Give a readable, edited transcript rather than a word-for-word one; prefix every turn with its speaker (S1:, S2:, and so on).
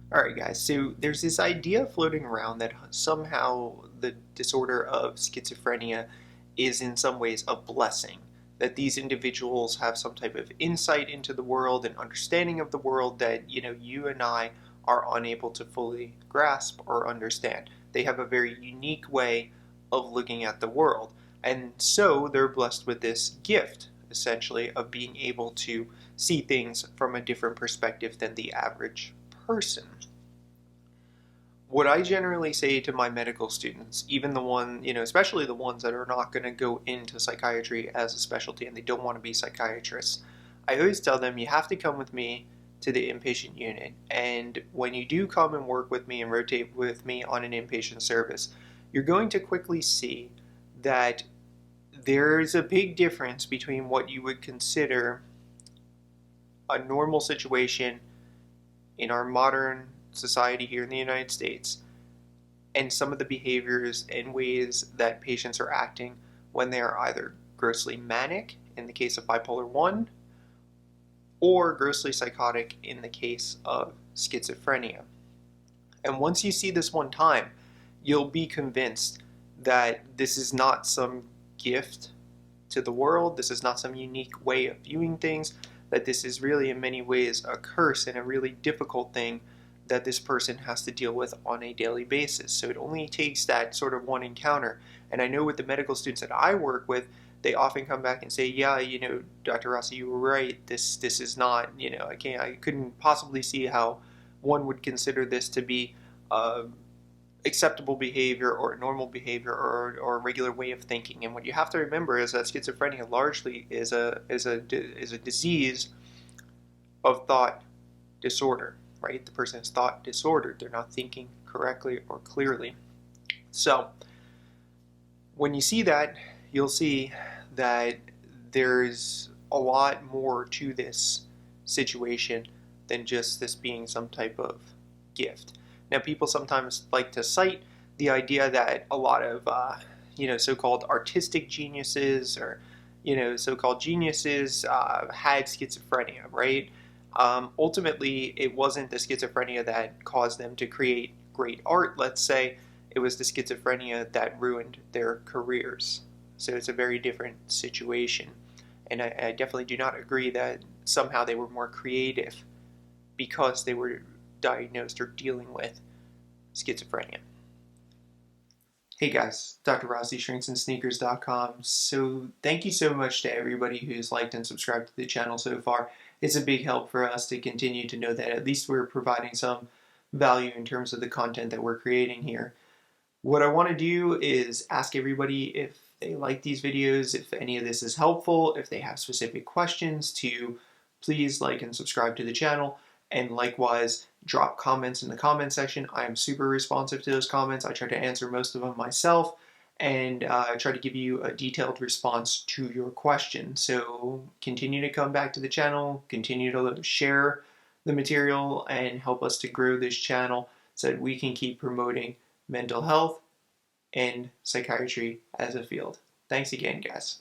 S1: Alright guys, so there's this idea floating around that somehow the disorder of schizophrenia is in some ways a blessing. That these individuals have some type of insight into the world and understanding of the world that, you and I are unable to fully grasp or understand. They have a very unique way of looking at the world. And so they're blessed with this gift, essentially, of being able to see things from a different perspective than the average person. What I generally say to my medical students, even the one, especially the ones that are not going to go into psychiatry as a specialty and they don't want to be psychiatrists, I always tell them you have to come with me to the inpatient unit. And when you do come and work with me and rotate with me on an inpatient service, you're going to quickly see that there's a big difference between what you would consider a normal situation in our modern society here in the United States and some of the behaviors and ways that patients are acting when they are either grossly manic in the case of bipolar 1 or grossly psychotic in the case of schizophrenia. And once you see this one time, you'll be convinced that this is not some gift to the world, this is not some unique way of viewing things, that this is really in many ways a curse and a really difficult thing that this person has to deal with on a daily basis. So it only takes that sort of one encounter. And I know with the medical students that I work with, they often come back and say, yeah, Dr. Rossi, you were right. This is not, I couldn't possibly see how one would consider this to be acceptable behavior or normal behavior or a regular way of thinking. And what you have to remember is that schizophrenia largely is a disease of thought disorder, right? The person is thought disordered. They're not thinking correctly or clearly. So when you see that, you'll see that there's a lot more to this situation than just this being some type of gift. Now, people sometimes like to cite the idea that a lot of, so-called artistic geniuses or, so-called geniuses had schizophrenia, right? Ultimately, it wasn't the schizophrenia that caused them to create great art, let's say. It was the schizophrenia that ruined their careers. So it's a very different situation. And I definitely do not agree that somehow they were more creative because they were diagnosed or dealing with schizophrenia. Hey guys, Dr. Rossi, shrinksandSneakers.com. So thank you so much to everybody who's liked and subscribed to the channel so far. It's a big help for us to continue to know that at least we're providing some value in terms of the content that we're creating here. What I want to do is ask everybody if they like these videos, if any of this is helpful, if they have specific questions, to please like and subscribe to the channel. And likewise, drop comments in the comment section. I am super responsive to those comments. I try to answer most of them myself, and I try to give you a detailed response to your question. So continue to come back to the channel, continue to share the material, and help us to grow this channel so that we can keep promoting mental health and psychiatry as a field. Thanks again, guys.